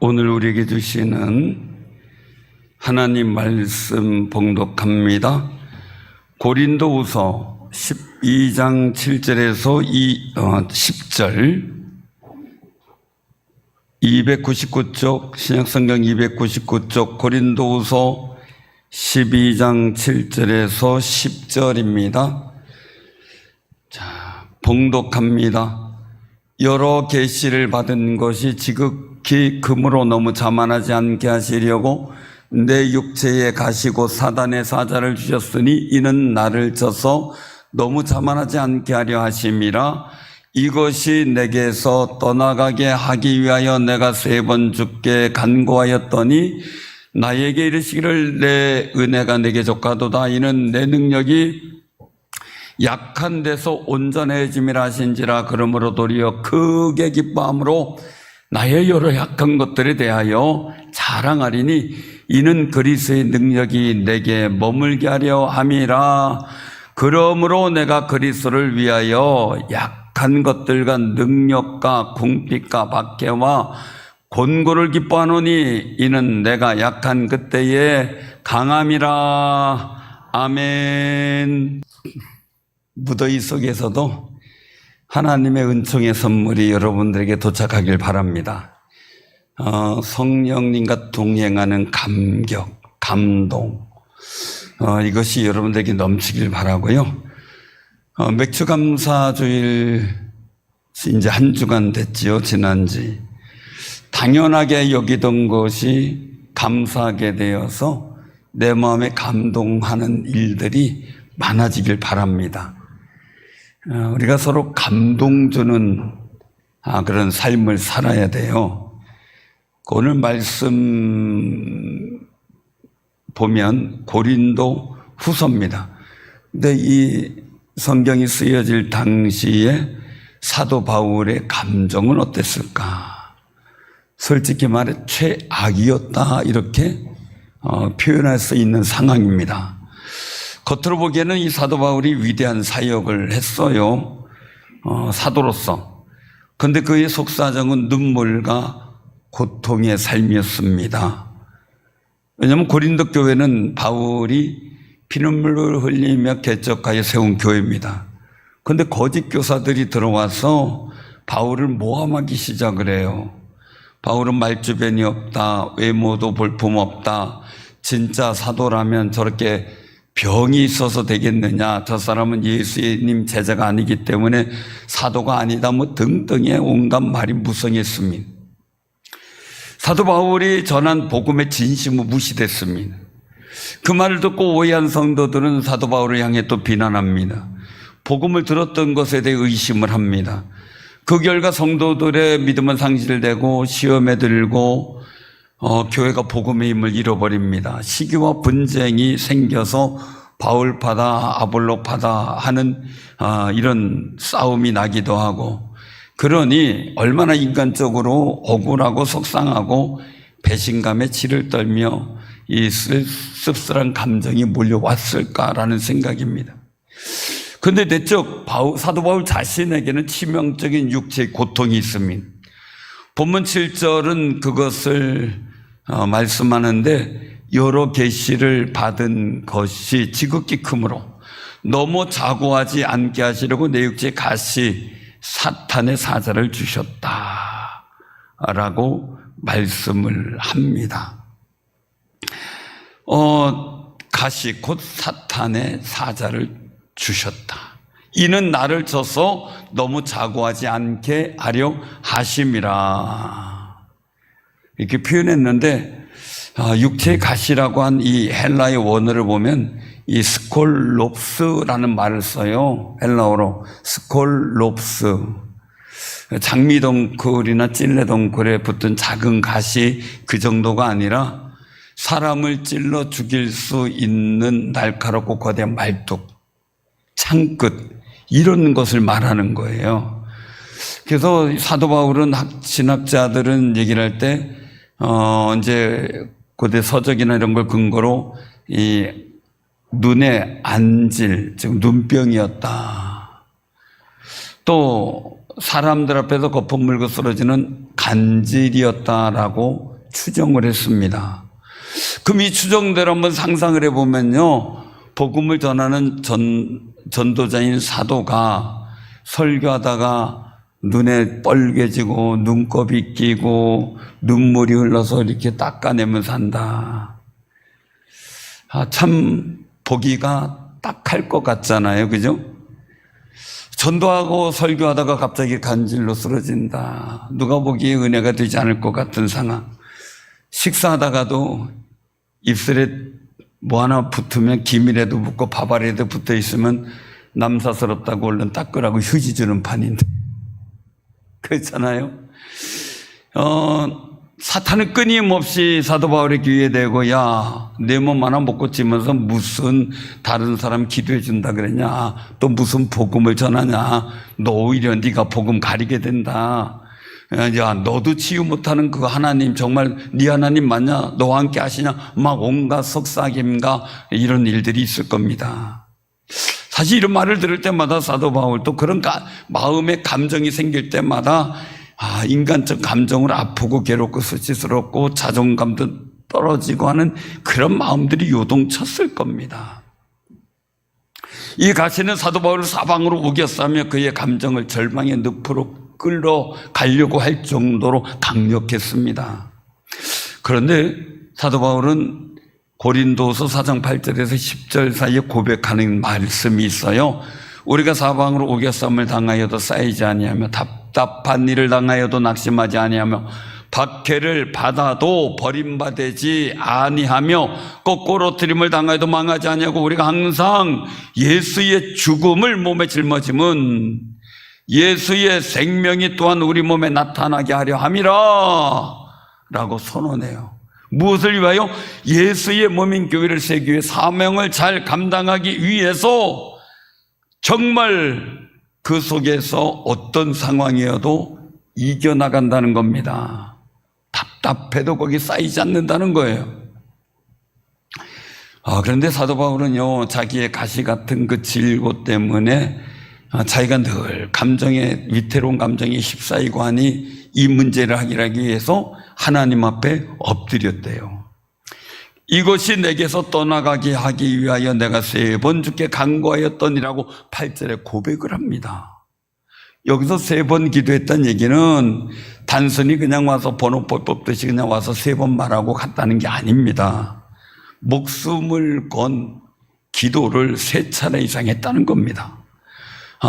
오늘 우리에게 주시는 하나님 말씀 봉독합니다. 고린도후서 12장 7절에서 10절, 299쪽 신약성경 299쪽 고린도후서 12장 7절에서 10절입니다. 자, 봉독합니다. 여러 계시를 받은 것이 지극히 금으로 너무 자만하지 않게 하시려고 내 육체에 가시고 사단의 사자를 주셨으니 이는 나를 쳐서 너무 자만하지 않게 하려 하심이라. 이것이 내게서 떠나가게 하기 위하여 내가 3번 주께 간구하였더니 나에게 이르시기를 내 은혜가 내게 족하도다. 이는 내 능력이 약한 데서 온전해짐이라 하신지라. 그러므로 도리어 크게 기뻐함으로 나의 여러 약한 것들에 대하여 자랑하리니 이는 그리스도의 능력이 내게 머물게 하려 함이라. 그러므로 내가 그리스도를 위하여 약한 것들과 능력과 궁핍과 박해와 곤고를 기뻐하노니 이는 내가 약한 그때에 강함이라. 아멘. 무더위 속에서도 하나님의 은총의 선물이 여러분들에게 도착하길 바랍니다. 성령님과 동행하는 감격, 감동, 이것이 여러분들에게 넘치길 바라고요. 맥주감사주일 이제 한 주간 됐지요. 지난지 당연하게 여기던 것이 감사하게 되어서 내 마음에 감동하는 일들이 많아지길 바랍니다. 우리가 서로 감동 주는 그런 삶을 살아야 돼요. 오늘 말씀 보면 고린도 후서입니다. 근데 이 성경이 쓰여질 당시에 사도 바울의 감정은 어땠을까? 솔직히 말해 최악이었다, 이렇게 표현할 수 있는 상황입니다. 겉으로 보기에는 이 사도 바울이 위대한 사역을 했어요. 사도로서. 그런데 그의 속사정은 눈물과 고통의 삶이었습니다. 왜냐하면 고린도 교회는 바울이 피눈물을 흘리며 개척하여 세운 교회입니다. 그런데 거짓 교사들이 들어와서 바울을 모함하기 시작을 해요. 바울은 말주변이 없다, 외모도 볼품없다, 진짜 사도라면 저렇게 병이 있어서 되겠느냐, 저 사람은 예수님 제자가 아니기 때문에 사도가 아니다, 뭐 등등의 온갖 말이 무성했습니다. 사도 바울이 전한 복음의 진심은 무시됐습니다. 그 말을 듣고 오해한 성도들은 사도 바울을 향해 또 비난합니다. 복음을 들었던 것에 대해 의심을 합니다. 그 결과 성도들의 믿음은 상실되고 시험에 들고 교회가 복음의 힘을 잃어버립니다. 시기와 분쟁이 생겨서 바울파다 아볼로파다 하는 이런 싸움이 나기도 하고, 그러니 얼마나 인간적으로 억울하고 속상하고 배신감에 치를 떨며 이 씁쓸한 감정이 몰려왔을까라는 생각입니다. 그런데 내적 사도 바울 자신에게는 치명적인 육체의 고통이 있습니다. 본문 7절은 그것을 말씀하는데, 여러 계시를 받은 것이 지극히 크므로 너무 자고하지 않게 하시려고 내 육체에 가시 사탄의 사자를 주셨다 라고 말씀을 합니다. 가시 곧 사탄의 사자를 주셨다. 이는 나를 쳐서 너무 자고하지 않게 하려 하심이라. 이렇게 표현했는데, 육체의 가시라고 한 이 헬라의 원어를 보면 이 스콜롭스라는 말을 써요. 헬라어로 스콜롭스. 장미덩굴이나 찔레덩굴에 붙은 작은 가시 그 정도가 아니라 사람을 찔러 죽일 수 있는 날카롭고 거대한 말뚝, 창끝, 이런 것을 말하는 거예요. 그래서 사도 바울은 신학자들은 얘기를 할 때 이제 고대 서적이나 이런 걸 근거로 이 눈의 안질, 즉 눈병이었다. 또 사람들 앞에서 거품 물고 쓰러지는 간질이었다라고 추정을 했습니다. 그럼 이 추정대로 한번 상상을 해보면요, 복음을 전하는 전도자인 사도가 설교하다가 눈에 빨개지고 눈곱이 끼고 눈물이 흘러서 이렇게 닦아내면서 한다. 참 보기가 딱할 것 같잖아요, 그죠? 전도하고 설교하다가 갑자기 간질로 쓰러진다. 누가 보기에 은혜가 되지 않을 것 같은 상황. 식사하다가도 입술에 뭐 하나 붙으면 기미라도 붙고 밥알에도 붙어 있으면 남사스럽다고 얼른 닦으라고 휴지 주는 판인데. 그렇잖아요. 사탄은 끊임없이 사도 바울의 귀에 대고, 야, 내 몸 하나 못 고치면서 무슨 다른 사람 기도해 준다 그랬냐, 또 무슨 복음을 전하냐, 너 오히려 네가 복음 가리게 된다. 야, 너도 치유 못하는 그 하나님 정말 네 하나님 맞냐, 너와 함께 하시냐, 막 온갖 속삭임과 이런 일들이 있을 겁니다. 사실 이런 말을 들을 때마다 사도 바울도 그런 마음의 감정이 생길 때마다 인간적 감정으로 아프고 괴롭고 수치스럽고 자존감도 떨어지고 하는 그런 마음들이 요동쳤을 겁니다. 이 가시는 사도 바울을 사방으로 우겨싸며 그의 감정을 절망의 늪으로 끌어가려고 할 정도로 강력했습니다. 그런데 사도 바울은 고린도서 4장 8절에서 10절 사이에 고백하는 말씀이 있어요. 우리가 사방으로 우겨쌈을 당하여도 쌓이지 아니하며 답답한 일을 당하여도 낙심하지 아니하며 박해를 받아도 버림받지 아니하며 거꾸로 트림을 당하여도 망하지 아니하고 우리가 항상 예수의 죽음을 몸에 짊어짐은 예수의 생명이 또한 우리 몸에 나타나게 하려 함이라 라고 선언해요. 무엇을 위하여? 예수의 몸인 교회를 세우기 위해 사명을 잘 감당하기 위해서 정말 그 속에서 어떤 상황이어도 이겨나간다는 겁니다. 답답해도 거기 쌓이지 않는다는 거예요. 그런데 사도 바울은요, 자기의 가시 같은 그 질고 때문에 자기가 늘 위태로운 감정에 휩싸이고 하니 이 문제를 해결하기 위해서 하나님 앞에 엎드렸대요. 이것이 내게서 떠나가게 하기 위하여 내가 3번 주께 간구하였더니라고 8절에 고백을 합니다. 여기서 3번 기도했다는 얘기는 단순히 그냥 와서 번호표 뽑듯이 그냥 와서 3번 말하고 갔다는 게 아닙니다. 목숨을 건 기도를 3차례 이상 했다는 겁니다.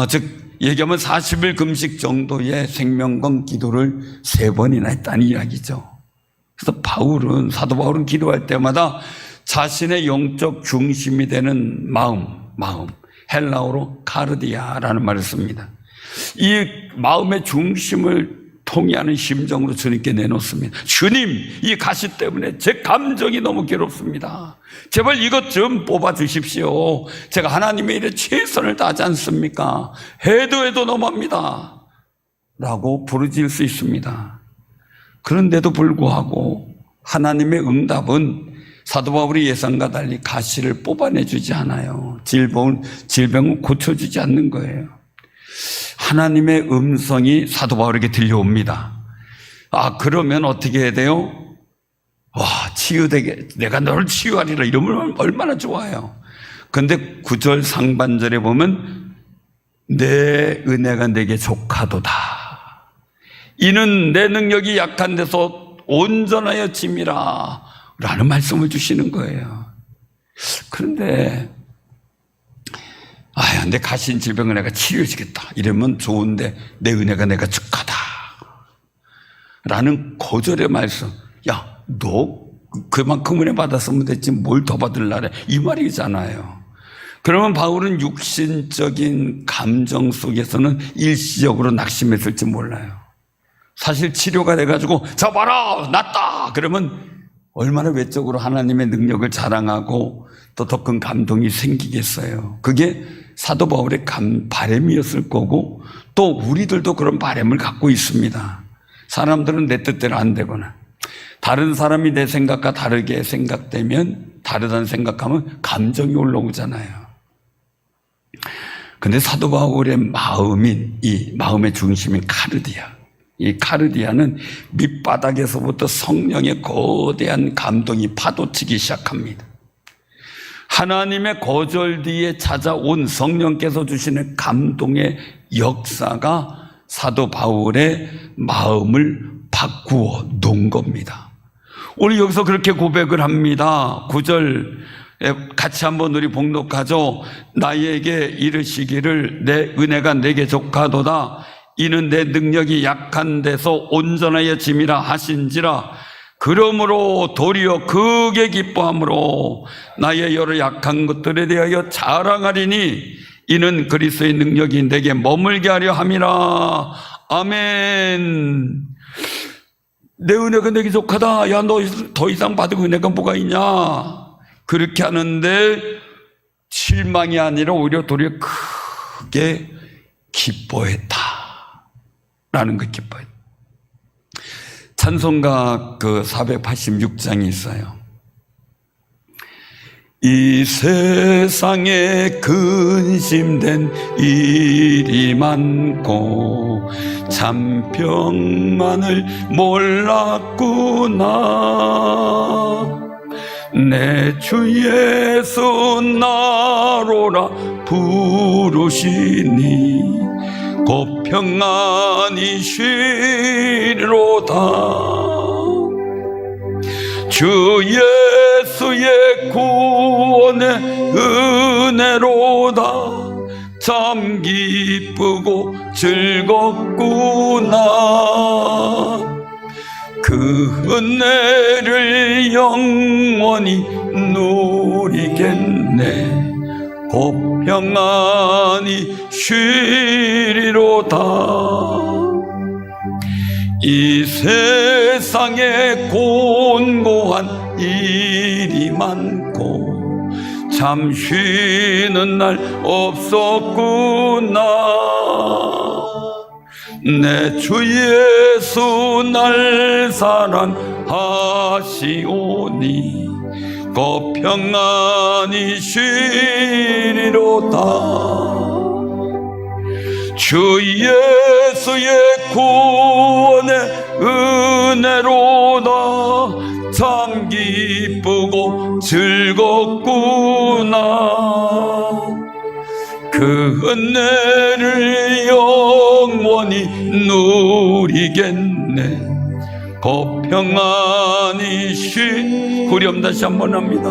즉 얘기하면 40일 금식 정도의 생명건 기도를 3번이나 했다는 이야기죠. 그래서 사도 바울은 기도할 때마다 자신의 영적 중심이 되는 마음, 헬라어로 카르디아라는 말을 씁니다. 이 마음의 중심을 통해하는 심정으로 주님께 내놓습니다. 주님, 이 가시 때문에 제 감정이 너무 괴롭습니다. 제발 이것 좀 뽑아주십시오. 제가 하나님의 일에 최선을 다하지 않습니까? 해도 너무합니다 라고 부르짖을 수 있습니다. 그런데도 불구하고 하나님의 응답은 사도 바울의 예상과 달리 가시를 뽑아내주지 않아요. 질병을 고쳐주지 않는 거예요. 하나님의 음성이 사도 바울에게 들려옵니다. 그러면 어떻게 해야 돼요? 치유되게, 내가 너를 치유하리라, 이러면 얼마나 좋아요. 근데 9절 상반절에 보면 내 은혜가 내게 족하도다. 이는 내 능력이 약한 데서 온전하여 짐이라 라는 말씀을 주시는 거예요. 그런데 내 가신 질병을 내가 치료해주겠다 이러면 좋은데 내 은혜가 내가 족하다 라는 고절의 말씀. 너 그만큼 은혜 받았으면 됐지 뭘 더 받으려래, 이 말이잖아요. 그러면 바울은 육신적인 감정 속에서는 일시적으로 낙심했을지 몰라요. 사실 치료가 돼가지고 자 봐라 낫다 그러면 얼마나 외적으로 하나님의 능력을 자랑하고 또 더 큰 감동이 생기겠어요. 그게 사도 바울의 바람이었을 거고 또 우리들도 그런 바람을 갖고 있습니다. 사람들은 내 뜻대로 안 되거나 다른 사람이 내 생각과 다르게 생각되면, 다르다는 생각하면 감정이 올라오잖아요. 근데 사도 바울의 이 마음의 중심인 카르디아, 이 가르디아는 밑바닥에서부터 성령의 거대한 감동이 파도치기 시작합니다. 하나님의 거절 뒤에 찾아온 성령께서 주시는 감동의 역사가 사도 바울의 마음을 바꾸어 놓은 겁니다. 오늘 여기서 그렇게 고백을 합니다. 9절 같이 한번 우리 봉독하죠. 나에게 이르시기를 내 은혜가 내게 족하도다. 이는 내 능력이 약한 데서 온전하여 짐이라 하신지라. 그러므로 도리어 크게 기뻐함으로 나의 여러 약한 것들에 대하여 자랑하리니 이는 그리스도의 능력이 내게 머물게 하려 함이라. 아멘. 내 은혜가 내게 족하다. 야, 너 더 이상 받을 은혜가 뭐가 있냐? 그렇게 하는데 실망이 아니라 오히려 도리어 크게 기뻐했다 라는 거. 기뻐했다. 찬송가 486장이 있어요. 이 세상에 근심된 일이 많고 참 평안을 몰랐구나. 내 주 예수 나로라 부르시니 곧 평안이 쉬리로다. 주 예수의 구원의 은혜로다. 참 기쁘고 즐겁구나. 그 은혜를 영원히 누리겠네. 곧 평안히 쉬리로다. 이 세상에 곤고한 일이 많고 참 쉬는 날 없었구나. 내 주 예수 날 사랑하시오니 곧 평안히 쉬리로다. 주 예수의 구원의 은혜로다. 참 기쁘고 즐겁구나. 그 은혜를 영원히 누리겠네. 곧 평안히 후렴 다시 한번 합니다.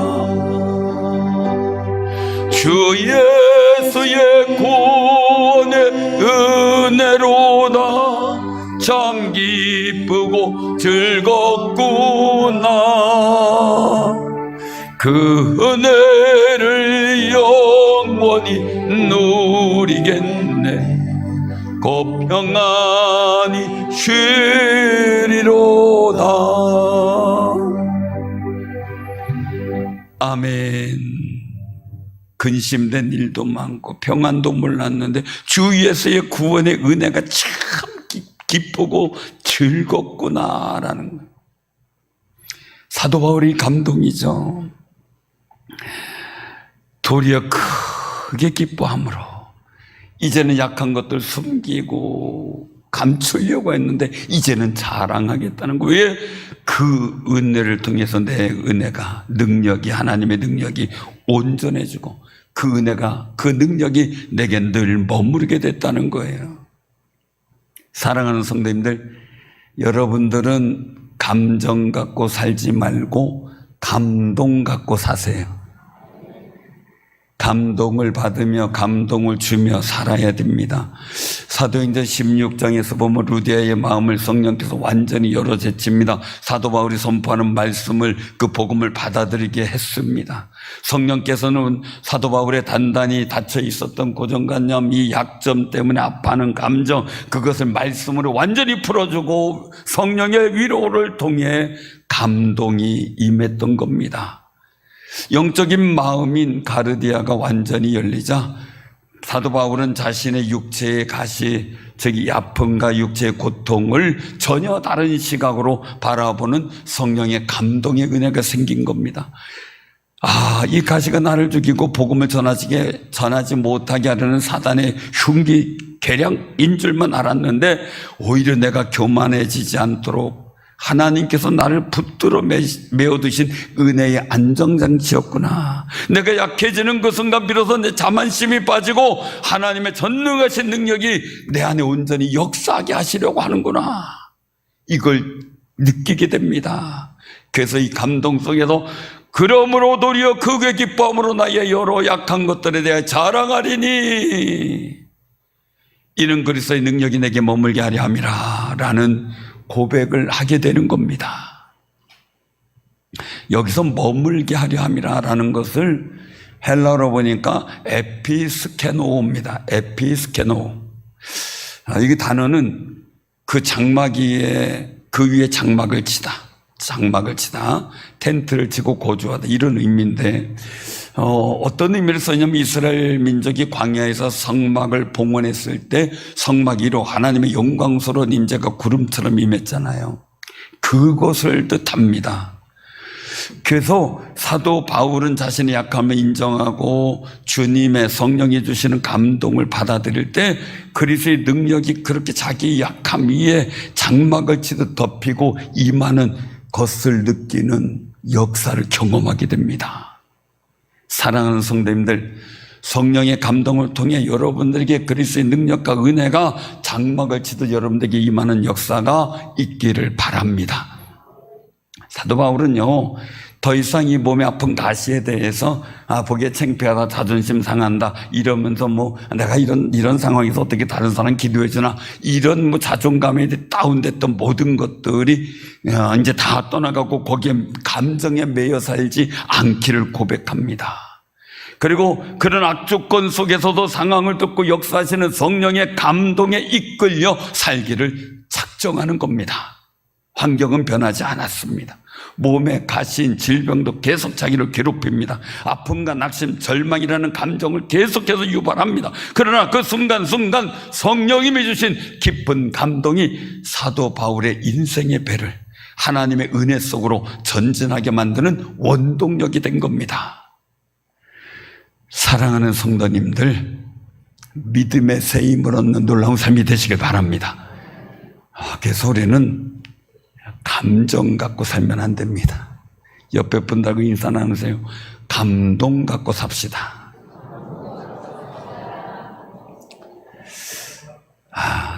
주 예수의 구원의 은혜로다. 참 기쁘고 즐겁구나. 그 은혜를 영원히 누리겠네. 곧 평안히 쉬리로다. 아멘. 근심된 일도 많고 평안도 몰랐는데 주 예수의 구원의 은혜가 참 기쁘고 즐겁구나라는 거예요. 사도 바울이 감동이죠. 도리어 크게 기뻐함으로 이제는 약한 것들 숨기고 감추려고 했는데 이제는 자랑하겠다는 거. 왜? 그 은혜를 통해서 내 은혜가, 능력이, 하나님의 능력이 온전해지고 그 은혜가, 그 능력이 내게 늘 머무르게 됐다는 거예요. 사랑하는 성도님들, 여러분들은 감정 갖고 살지 말고 감동 갖고 사세요. 감동을 받으며 감동을 주며 살아야 됩니다. 사도행전 16장에서 보면 루디아의 마음을 성령께서 완전히 열어제칩니다. 사도 바울이 선포하는 말씀을, 그 복음을 받아들이게 했습니다. 성령께서는 사도 바울의 단단히 닫혀 있었던 고정관념, 이 약점 때문에 아파하는 감정, 그것을 말씀으로 완전히 풀어주고 성령의 위로를 통해 감동이 임했던 겁니다. 영적인 마음인 가르디아가 완전히 열리자 사도 바울은 자신의 육체의 가시, 즉 이 아픔과 육체의 고통을 전혀 다른 시각으로 바라보는 성령의 감동의 은혜가 생긴 겁니다. 아, 이 가시가 나를 죽이고 복음을 전하지 못하게 하려는 사단의 흉기 계량인 줄만 알았는데 오히려 내가 교만해지지 않도록 하나님께서 나를 붙들어 메어두신 은혜의 안정장치였구나. 내가 약해지는 그 순간 비로소 내 자만심이 빠지고 하나님의 전능하신 능력이 내 안에 온전히 역사하게 하시려고 하는구나. 이걸 느끼게 됩니다. 그래서 이 감동 속에서 그러므로 도리어 극의 기뻐함으로 나의 여러 약한 것들에 대해 자랑하리니 이는 그리스도의 능력이 내게 머물게 하려 함이라 라는 고백을 하게 되는 겁니다. 여기서 머물게 하려 함이라 라는 것을 헬라어로 보니까 에피스케노입니다. 에피스케노. 이 단어는 그 장막위에 그 위에 장막을 치다, 텐트를 치고 거주하다 이런 의미인데 어떤 의미를 썼냐면 이스라엘 민족이 광야에서 성막을 봉헌했을 때 성막 위로 하나님의 영광스러운 임재가 구름처럼 임했잖아요. 그것을 뜻합니다. 그래서 사도 바울은 자신의 약함을 인정하고 주님의 성령이 주시는 감동을 받아들일 때 그리스도의 능력이 그렇게 자기 약함 위에 장막을 치듯 덮이고 임하는 것을 느끼는 역사를 경험하게 됩니다. 사랑하는 성도님들, 성령의 감동을 통해 여러분들에게 그리스도의 능력과 은혜가 장막을 치듯 여러분들에게 임하는 역사가 있기를 바랍니다. 사도 바울은요, 더 이상 이 몸의 아픈 가시에 대해서 보기에 창피하다, 자존심 상한다 이러면서 내가 이런 상황에서 어떻게 다른 사람 기도해 주나 이런 자존감에 다운됐던 모든 것들이 이제 다 떠나가고 거기에 감정에 매여 살지 않기를 고백합니다. 그리고 그런 악조건 속에서도 상황을 듣고 역사하시는 성령의 감동에 이끌려 살기를 작정하는 겁니다. 환경은 변하지 않았습니다. 몸에 가시인 질병도 계속 자기를 괴롭힙니다. 아픔과 낙심, 절망이라는 감정을 계속해서 유발합니다. 그러나 그 순간순간 성령님이 주신 깊은 감동이 사도 바울의 인생의 배를 하나님의 은혜 속으로 전진하게 만드는 원동력이 된 겁니다. 사랑하는 성도님들, 믿음의 새 힘을 얻는 놀라운 삶이 되시길 바랍니다. 그래서 우리는 감정 갖고 살면 안 됩니다. 옆에 분들하고 인사 나누세요. 감동 갖고 삽시다.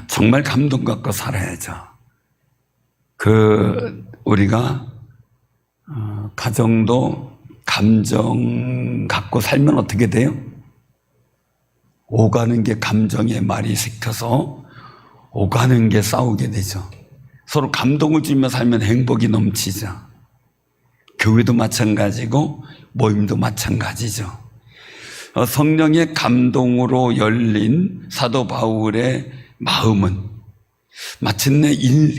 정말 감동 갖고 살아야죠. 우리가 가정도 감정 갖고 살면 어떻게 돼요? 오가는 게 감정에 말이 시켜서 오가는 게 싸우게 되죠. 서로 감동을 주며 살면 행복이 넘치죠. 교회도 마찬가지고 모임도 마찬가지죠. 성령의 감동으로 열린 사도 바울의 마음은 마침내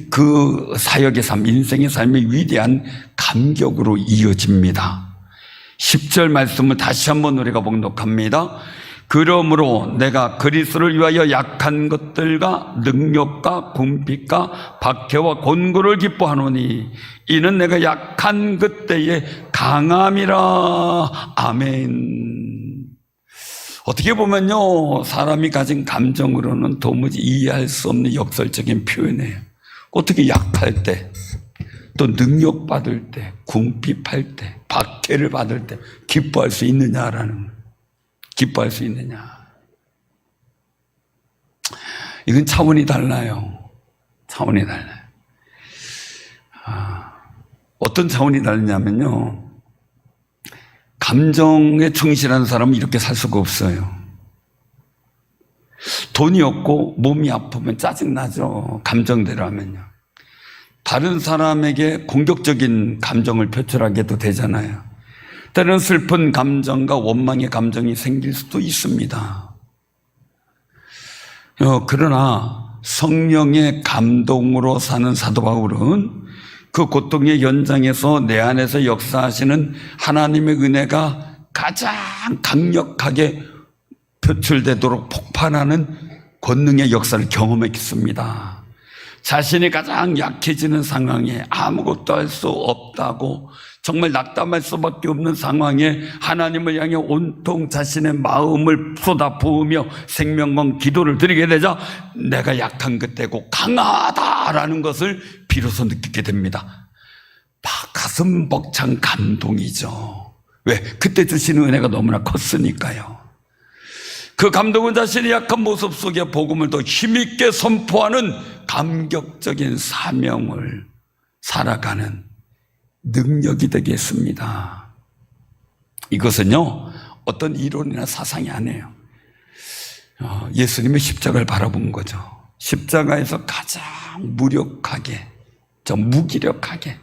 그 사역의 삶, 인생의 삶의 위대한 감격으로 이어집니다. 10절 말씀을 다시 한번 우리가 봉독합니다. 그러므로 내가 그리스도를 위하여 약한 것들과 능력과 궁핍과 박해와 곤고를 기뻐하노니 이는 내가 약한 그때의 강함이라. 아멘. 어떻게 보면요, 사람이 가진 감정으로는 도무지 이해할 수 없는 역설적인 표현이에요. 어떻게 약할 때, 또 능력받을 때, 궁핍할 때, 박해를 받을 때 기뻐할 수 있느냐라는, 기뻐할 수 있느냐. 이건 차원이 달라요. 차원이 달라요. 어떤 차원이 다르냐면요, 감정에 충실한 사람은 이렇게 살 수가 없어요. 돈이 없고 몸이 아프면 짜증나죠. 감정대로 하면요. 다른 사람에게 공격적인 감정을 표출하게도 되잖아요. 때로는 슬픈 감정과 원망의 감정이 생길 수도 있습니다. 그러나 성령의 감동으로 사는 사도 바울은 그 고통의 연장에서 내 안에서 역사하시는 하나님의 은혜가 가장 강력하게 표출되도록 폭발하는 권능의 역사를 경험했습니다. 자신이 가장 약해지는 상황에 아무것도 할 수 없다고 정말 낙담할 수밖에 없는 상황에 하나님을 향해 온통 자신의 마음을 쏟아부으며 생명건 기도를 드리게 되자 내가 약한 그때고 강하다라는 것을 비로소 느끼게 됩니다. 가슴 벅찬 감동이죠. 왜? 그때 주시는 은혜가 너무나 컸으니까요. 그 감동은 자신의 약한 모습 속에 복음을 더 힘있게 선포하는 감격적인 사명을 살아가는 능력이 되겠습니다. 이것은요, 어떤 이론이나 사상이 아니에요. 예수님의 십자가를 바라본 거죠. 십자가에서 가장 무력하게, 무기력하게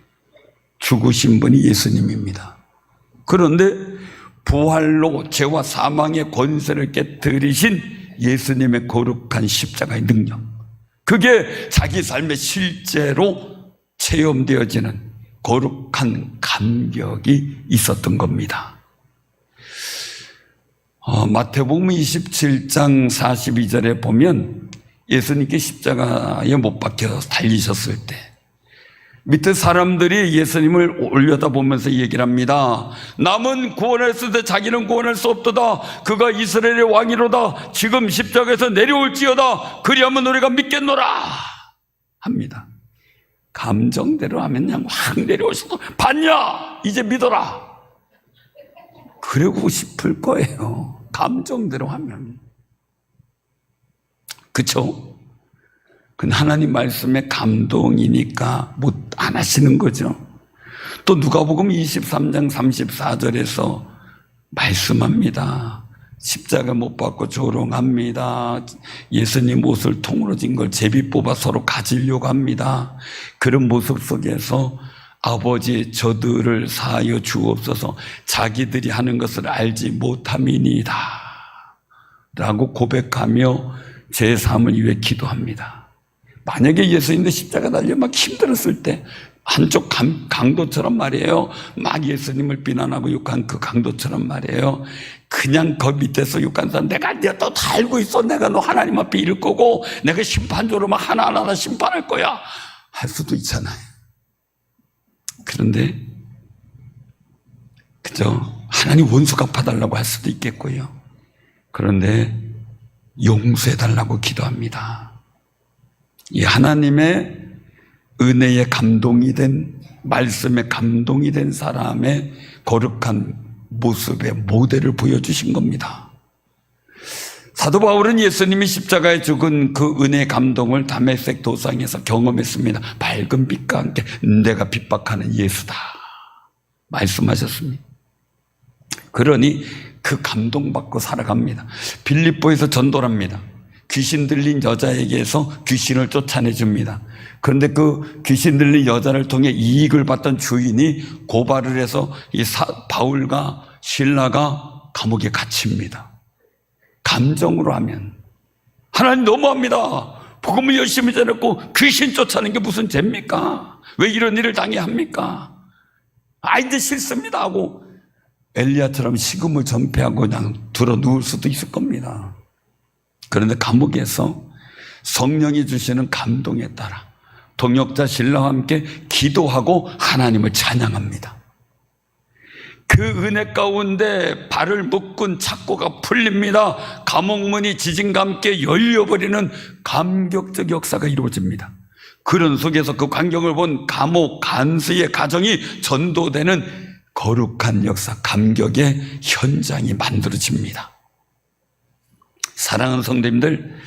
죽으신 분이 예수님입니다. 그런데 부활로 죄와 사망의 권세를 깨뜨리신 예수님의 거룩한 십자가의 능력, 그게 자기 삶에 실제로 체험되어지는 거룩한 감격이 있었던 겁니다. 마태복음 27장 42절에 보면 예수님께 십자가에 못 박혀 달리셨을 때 밑에 사람들이 예수님을 올려다보면서 얘기를 합니다. 남은 구원했을 때 자기는 구원할 수 없도다. 그가 이스라엘의 왕이로다. 지금 십자가에서 내려올지어다. 그리하면 우리가 믿겠노라 합니다. 감정대로 하면 그냥 확 내려오셔서 봤냐? 이제 믿어라. 그러고 싶을 거예요. 감정대로 하면. 그렇죠? 그건 하나님 말씀의 감동이니까 안 하시는 거죠. 또 누가복음 23장 34절에서 말씀합니다. 십자가 못 받고 조롱합니다. 예수님 옷을 통으로 진 걸 제비 뽑아 서로 가지려고 합니다. 그런 모습 속에서 아버지 저들을 사하여 주옵소서, 자기들이 하는 것을 알지 못함이니이다 라고 고백하며 제 삶을 위해 기도합니다. 만약에 예수님도 십자가 달려 막 힘들었을 때 한쪽 강도처럼 말이에요, 막 예수님을 비난하고 욕한 그 강도처럼 말이에요, 그냥 그 밑에서 욕한 사람, 내가 너 다 알고 있어, 내가 너 하나님 앞에 이를 거고 내가 심판조로 막 하나하나 다 심판할 거야 할 수도 있잖아요. 그런데 그죠? 하나님 원수 갚아달라고 할 수도 있겠고요. 그런데 용서해달라고 기도합니다. 이 하나님의 은혜에 감동이 된, 말씀에 감동이 된 사람의 거룩한 모습의 모델을 보여주신 겁니다. 사도 바울은 예수님이 십자가에 죽은 그 은혜의 감동을 다메섹 도상에서 경험했습니다. 밝은 빛과 함께 내가 핍박하는 예수다 말씀하셨습니다. 그러니 그 감동받고 살아갑니다. 빌립보에서 전도를 합니다. 귀신 들린 여자에게서 귀신을 쫓아내줍니다. 그런데 그 귀신 들린 여자를 통해 이익을 받던 주인이 고발을 해서 바울과 실라가 감옥에 갇힙니다. 감정으로 하면 하나님 너무합니다. 복음을 열심히 전했고 귀신 쫓아내는 게 무슨 죄입니까? 왜 이런 일을 당해야 합니까? 이제 싫습니다 하고 엘리야처럼 식음을 전폐하고 그냥 들어 누울 수도 있을 겁니다. 그런데 감옥에서 성령이 주시는 감동에 따라 동역자 신라와 함께 기도하고 하나님을 찬양합니다. 그 은혜 가운데 발을 묶은 착고가 풀립니다. 감옥문이 지진과 함께 열려버리는 감격적 역사가 이루어집니다. 그런 속에서 그 광경을 본 감옥 간수의 가정이 전도되는 거룩한 역사, 감격의 현장이 만들어집니다. 사랑하는 성도님들,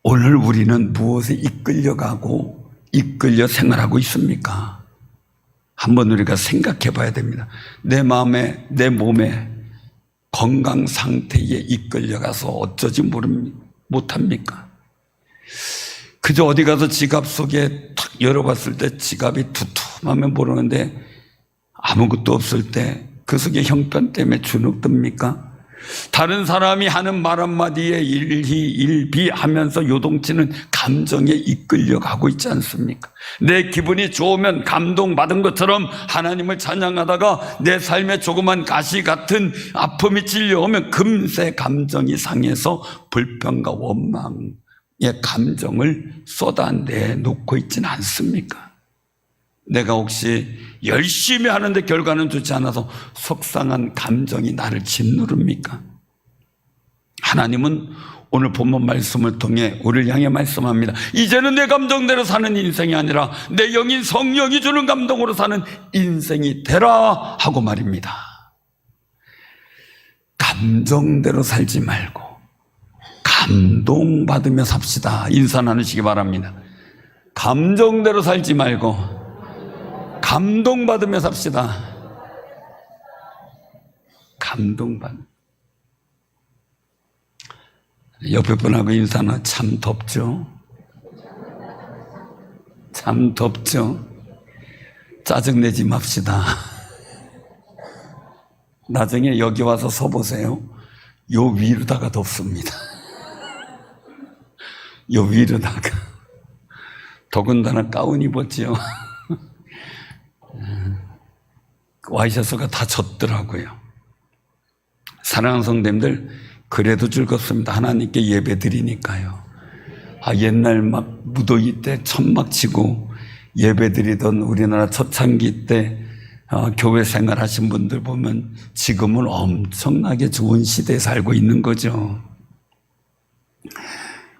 오늘 우리는 무엇에 이끌려가고 이끌려 생활하고 있습니까? 한번 우리가 생각해 봐야 됩니다. 내 마음에, 내 몸에 건강 상태에 이끌려가서 어쩌지 못합니까? 그저 어디 가서 지갑 속에 탁 열어봤을 때 지갑이 두툼하면 모르는데 아무것도 없을 때 그 속에 형편 때문에 주눅듭니까? 다른 사람이 하는 말 한마디에 일희 하면서 요동치는 감정에 이끌려가고 있지 않습니까? 내 기분이 좋으면 감동받은 것처럼 하나님을 찬양하다가 내 삶에 조그만 가시 같은 아픔이 찔려오면 금세 감정이 상해서 불평과 원망, 감정을 쏟아내놓고 있지는 않습니까? 내가 혹시 열심히 하는데 결과는 좋지 않아서 속상한 감정이 나를 짓누릅니까? 하나님은 오늘 본문 말씀을 통해 우리를 향해 말씀합니다. 이제는 내 감정대로 사는 인생이 아니라 내 영인 성령이 주는 감동으로 사는 인생이 되라 하고 말입니다. 감정대로 살지 말고 감동받으며 삽시다. 인사 나누시기 바랍니다. 감정대로 살지 말고 감동받으며 삽시다. 감동받. 옆에 분하고 인사나 참 덥죠? 참 덥죠? 짜증내지 맙시다. 나중에 여기 와서 서보세요. 요 위로다가 덥습니다. 요 위로다가. 더군다나 가운 입었지요. 와이셔츠가 다 젖더라고요. 사랑하는 성도님들, 그래도 즐겁습니다. 하나님께 예배 드리니까요. 옛날 막 무더위 때 천막 치고 예배 드리던 우리나라 초창기 때 교회 생활하신 분들 보면 지금은 엄청나게 좋은 시대에 살고 있는 거죠.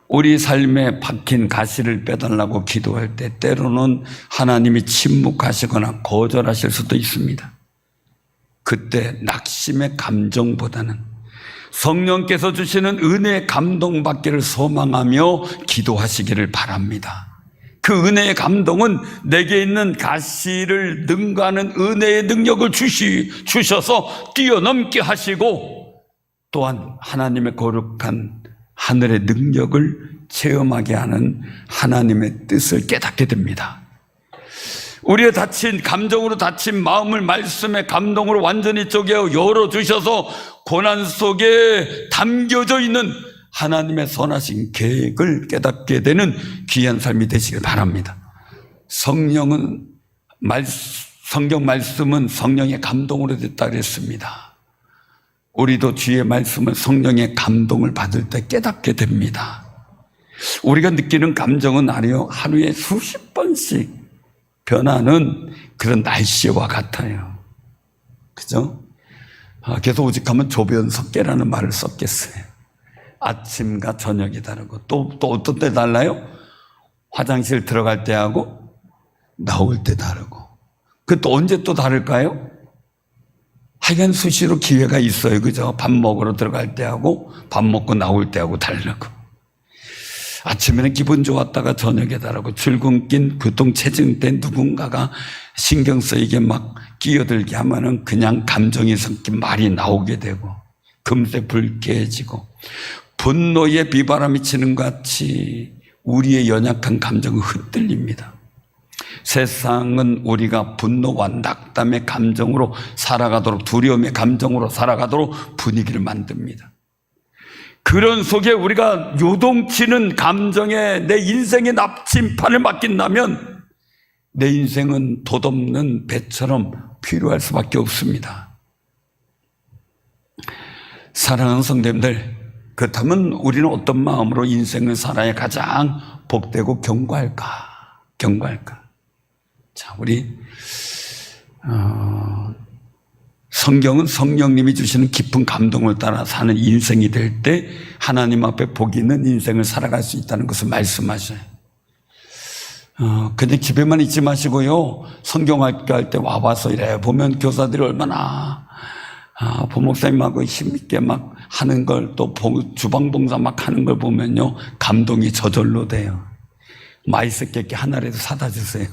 우리 삶에 박힌 가시를 빼달라고 기도할 때 때로는 하나님이 침묵하시거나 거절하실 수도 있습니다. 그때 낙심의 감정보다는 성령께서 주시는 은혜의 감동받기를 소망하며 기도하시기를 바랍니다. 그 은혜의 감동은 내게 있는 가시를 능가하는 은혜의 능력을 주셔서 뛰어넘게 하시고 또한 하나님의 거룩한 하늘의 능력을 체험하게 하는 하나님의 뜻을 깨닫게 됩니다. 우리의 감정으로 다친 마음을 말씀의 감동으로 완전히 쪼개어 열어주셔서 고난 속에 담겨져 있는 하나님의 선하신 계획을 깨닫게 되는 귀한 삶이 되시길 바랍니다. 성경 말씀은 성령의 감동으로 됐다 그랬습니다. 우리도 주의 말씀을 성령의 감동을 받을 때 깨닫게 됩니다. 우리가 느끼는 감정은 하루에 수십 번씩 변하는 그런 날씨와 같아요. 그죠? 그래서 오직하면 조변석계라는 말을 썼겠어요. 아침과 저녁이 다르고 또 어떤 때 달라요? 화장실 들어갈 때하고 나올 때 다르고. 그 또 언제 또 다를까요? 하여간 수시로 기회가 있어요. 그죠? 밥 먹으러 들어갈 때하고 밥 먹고 나올 때하고 다르고. 아침에는 기분 좋았다가 저녁에 다르고, 출근길 교통체증 때 누군가가 신경 쓰이게 막 끼어들게 하면은 그냥 감정이 섞인 말이 나오게 되고, 금세 불쾌해지고, 분노에 비바람이 치는 것 같이 우리의 연약한 감정은 흔들립니다. 세상은 우리가 분노와 낙담의 감정으로 살아가도록, 두려움의 감정으로 살아가도록 분위기를 만듭니다. 그런 속에 우리가 요동치는 감정에 내 인생의 납침판을 맡긴다면 내 인생은 돛없는 배처럼 필요할 수밖에 없습니다. 사랑하는 성도님들, 그렇다면 우리는 어떤 마음으로 인생을 살아야 가장 복되고 견고할까? 자, 우리 성경은 성령님이 주시는 깊은 감동을 따라 사는 인생이 될 때 하나님 앞에 복 있는 인생을 살아갈 수 있다는 것을 말씀하셔요. 그냥 집에만 있지 마시고요. 성경학교 할 때 와봐서 이래 보면 교사들이 얼마나 부목사님하고 힘있게 막 하는 걸, 또 주방봉사 막 하는 걸 보면요, 감동이 저절로 돼요. 마이스 깨끼 하나라도 사다 주세요.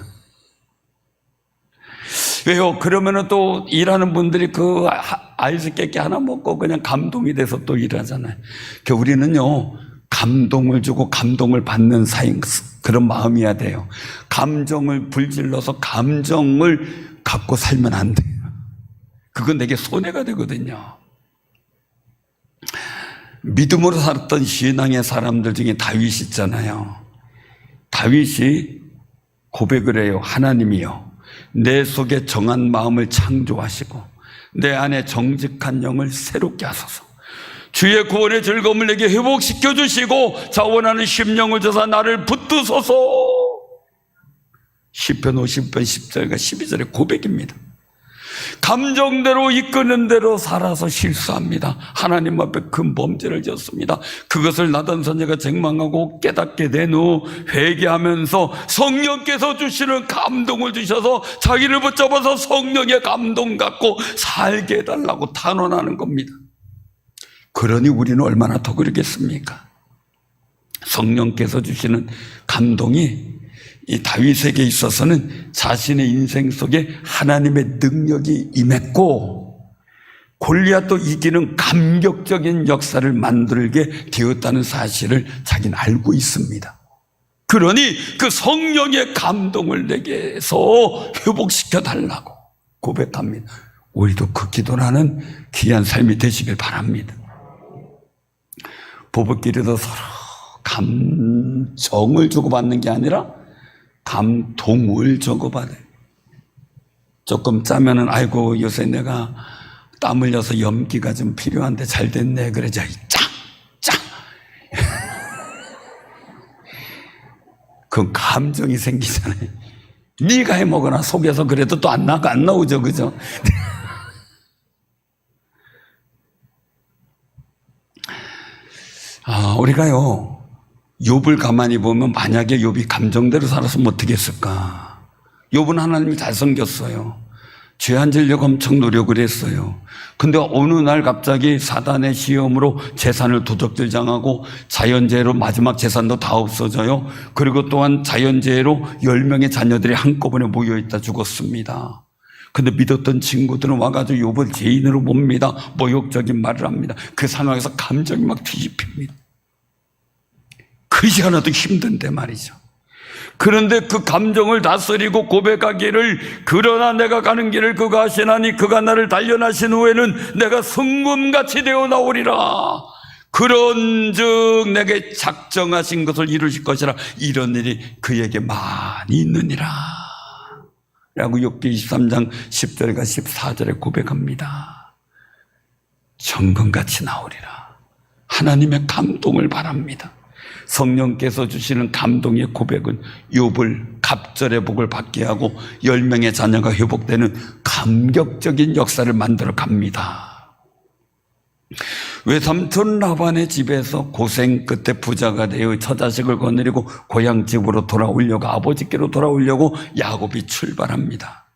왜요? 그러면은 또 일하는 분들이 그 아이스 깨끼 하나 먹고 그냥 감동이 돼서 또 일하잖아요. 그러니까 우리는요, 감동을 주고 감동을 받는 사인, 그런 마음이어야 돼요. 감정을 불질러서 감정을 갖고 살면 안 돼요. 그건 내게 손해가 되거든요. 믿음으로 살았던 신앙의 사람들 중에 다윗이 있잖아요. 다윗이 고백을 해요. 하나님이요, 내 속에 정한 마음을 창조하시고 내 안에 정직한 영을 새롭게 하소서. 주의 구원의 즐거움을 내게 회복시켜 주시고 자원하는 심령을 주사 나를 붙드소서. 시편 50편 10절과 12절의 고백입니다. 감정대로 이끄는 대로 살아서 실수합니다. 하나님 앞에 큰 범죄를 지었습니다. 그것을 나단 선지자가 책망하고 깨닫게 된 후 회개하면서 성령께서 주시는 감동을 주셔서 자기를 붙잡아서 성령의 감동 갖고 살게 해달라고 탄원하는 겁니다. 그러니 우리는 얼마나 더 그러겠습니까? 성령께서 주시는 감동이 이 다윗에게 있어서는 자신의 인생 속에 하나님의 능력이 임했고 골리앗도 이기는 감격적인 역사를 만들게 되었다는 사실을 자기는 알고 있습니다. 그러니 그 성령의 감동을 내게서 회복시켜 달라고 고백합니다. 우리도 그 기도라는 귀한 삶이 되시길 바랍니다. 부부끼리도 서로 감정을 주고받는 게 아니라 감동을 주고받아요. 조금 짜면은 아이고 요새 내가 땀 흘려서 염기가 좀 필요한데 잘 됐네. 그러자 짜. 그 감정이 생기잖아요. 네가 해 먹으나 속에서 그래도 또 안 나오죠, 그죠? 우리가요. 욥을 가만히 보면 만약에 욥이 감정대로 살았으면 어떻게 했을까? 욥은 하나님이 잘 섬겼어요. 죄 안 지려고 엄청 노력을 했어요. 근데 어느 날 갑자기 사단의 시험으로 재산을 도적질당하고 자연재해로 마지막 재산도 다 없어져요. 그리고 또한 자연재해로 10명의 자녀들이 한꺼번에 모여있다 죽었습니다. 근데 믿었던 친구들은 와가지고 욥을 죄인으로 봅니다. 모욕적인 말을 합니다. 그 상황에서 감정이 막 뒤집힙니다. 그지 하나도 힘든데 말이죠. 그런데 그 감정을 다스리고 고백하기를 그러나 내가 가는 길을 그가 하시나니 그가 나를 단련하신 후에는 내가 성금같이 되어 나오리라. 그런즉 내게 작정하신 것을 이루실 것이라. 이런 일이 그에게 많이 있느니라 라고 욥기 23장 10절과 14절에 고백합니다. 정금같이 나오리라. 하나님의 감동을 바랍니다. 성령께서 주시는 감동의 고백은 욥을 갑절의 복을 받게 하고 10명의 자녀가 회복되는 감격적인 역사를 만들어 갑니다. 외삼촌 라반의 집에서 고생 끝에 부자가 되어 처자식을 거느리고 고향집으로 돌아오려고 아버지께로 돌아오려고 야곱이 출발합니다.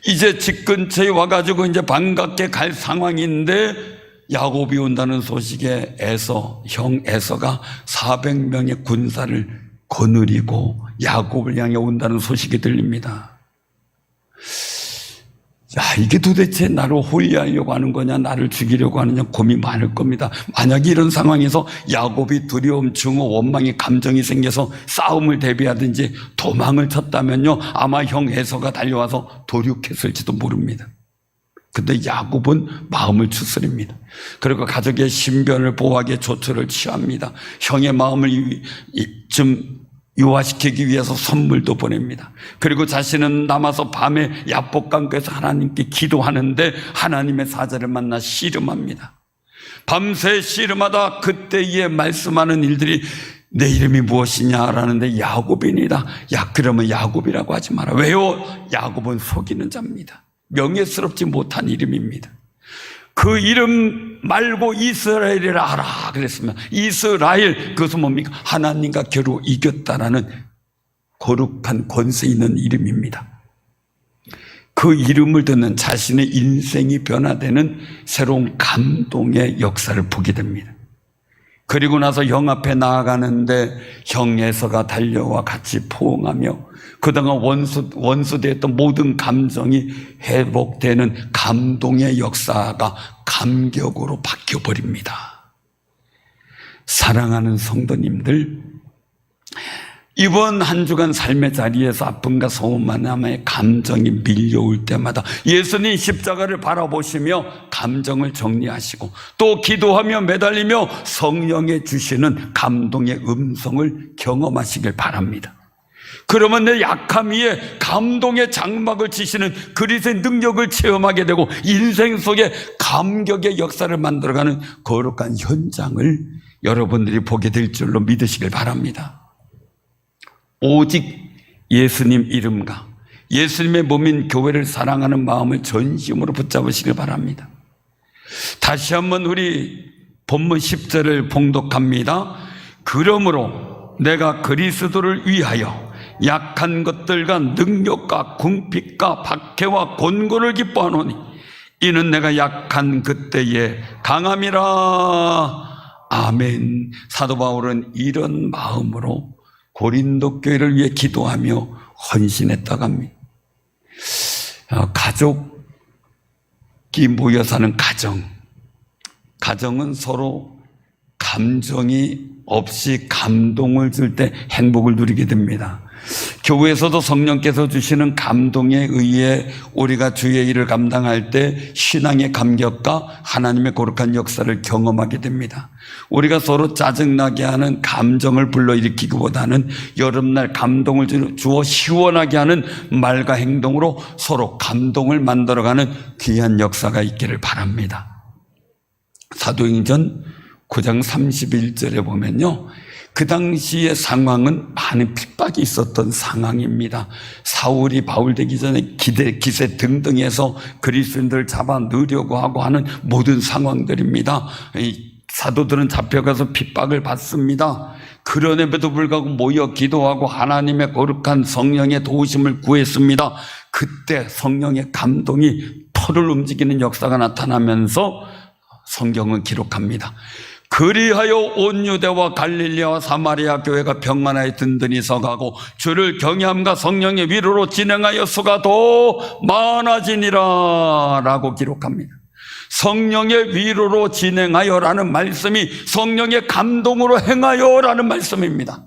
이제 집 근처에 와가지고 이제 반갑게 갈 상황인데 야곱이 온다는 소식에 형 에서가 400명의 군사를 거느리고 야곱을 향해 온다는 소식이 들립니다. 이게 도대체 나를 홀리하려고 하는 거냐, 나를 죽이려고 하느냐 고민이 많을 겁니다. 만약에 이런 상황에서 야곱이 두려움, 증오, 원망의 감정이 생겨서 싸움을 대비하든지 도망을 쳤다면요, 아마 형 에서가 달려와서 도륙했을지도 모릅니다. 근데 야곱은 마음을 추스립니다. 그리고 가족의 신변을 보호하기에 조처를 취합니다. 형의 마음을 좀 유화시키기 위해서 선물도 보냅니다. 그리고 자신은 남아서 밤에 야복강가에서 하나님께 기도하는데 하나님의 사자를 만나 씨름합니다. 밤새 씨름하다 그때에 말씀하는 일들이 내 이름이 무엇이냐라는데 야곱이니라. 그러면 야곱이라고 하지 마라. 왜요? 야곱은 속이는 자입니다. 명예스럽지 못한 이름입니다. 그 이름 말고 이스라엘이라 하라 그랬으면 이스라엘, 그것은 뭡니까? 하나님과 겨루 이겼다라는 거룩한 권세 있는 이름입니다. 그 이름을 듣는 자신의 인생이 변화되는 새로운 감동의 역사를 보게 됩니다. 그리고 나서 형 앞에 나아가는데 형 에서가 달려와 같이 포옹하며 그동안 원수되었던 모든 감정이 회복되는 감동의 역사가 감격으로 바뀌어버립니다. 사랑하는 성도님들, 이번 한 주간 삶의 자리에서 아픔과 소원만함의 감정이 밀려올 때마다 예수님 십자가를 바라보시며 감정을 정리하시고 또 기도하며 매달리며 성령의 주시는 감동의 음성을 경험하시길 바랍니다. 그러면 내 약함 위에 감동의 장막을 치시는 그리스도의 능력을 체험하게 되고 인생 속에 감격의 역사를 만들어가는 거룩한 현장을 여러분들이 보게 될 줄로 믿으시길 바랍니다. 오직 예수님 이름과 예수님의 몸인 교회를 사랑하는 마음을 전심으로 붙잡으시길 바랍니다. 다시 한번 우리 본문 10절을 봉독합니다. 그러므로 내가 그리스도를 위하여 약한 것들과 능력과 궁핍과 박해와 곤고를 기뻐하노니 이는 내가 약한 그때에 강함이라. 아멘. 사도 바울은 이런 마음으로 고린도 교회를 위해 기도하며 헌신했다고 합니다. 가족이 모여 사는 가정은 서로 감정이 없이 감동을 줄 때 행복을 누리게 됩니다. 교회에서도 성령께서 주시는 감동에 의해 우리가 주의 일을 감당할 때 신앙의 감격과 하나님의 거룩한 역사를 경험하게 됩니다. 우리가 서로 짜증나게 하는 감정을 불러일으키기보다는 여름날 감동을 주어 시원하게 하는 말과 행동으로 서로 감동을 만들어가는 귀한 역사가 있기를 바랍니다. 사도행전 9장 31절에 보면요, 그 당시의 상황은 많은 핍박이 있었던 상황입니다. 사울이 바울 되기 전에 기세 등등해서 그리스도인들을 잡아 넣으려고 하고 하는 모든 상황들입니다. 사도들은 잡혀가서 핍박을 받습니다. 그럼에도 불구하고 모여 기도하고 하나님의 거룩한 성령의 도우심을 구했습니다. 그때 성령의 감동이 터를 움직이는 역사가 나타나면서 성경은 기록합니다. 그리하여 온 유대와 갈릴리와 사마리아 교회가 평안하여 든든히 서가고 주를 경외함과 성령의 위로로 진행하여 수가 더 많아지니라 라고 기록합니다. 성령의 위로로 진행하여라는 말씀이 성령의 감동으로 행하여라는 말씀입니다.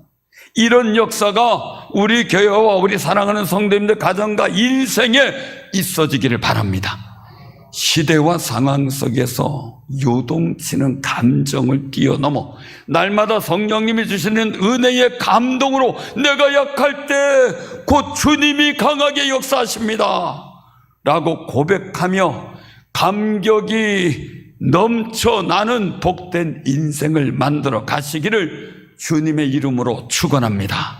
이런 역사가 우리 교회와 우리 사랑하는 성도님들 가정과 인생에 있어지기를 바랍니다. 시대와 상황 속에서 요동치는 감정을 뛰어넘어 날마다 성령님이 주시는 은혜의 감동으로 내가 약할 때 곧 주님이 강하게 역사하십니다 라고 고백하며 감격이 넘쳐나는 복된 인생을 만들어 가시기를 주님의 이름으로 축원합니다.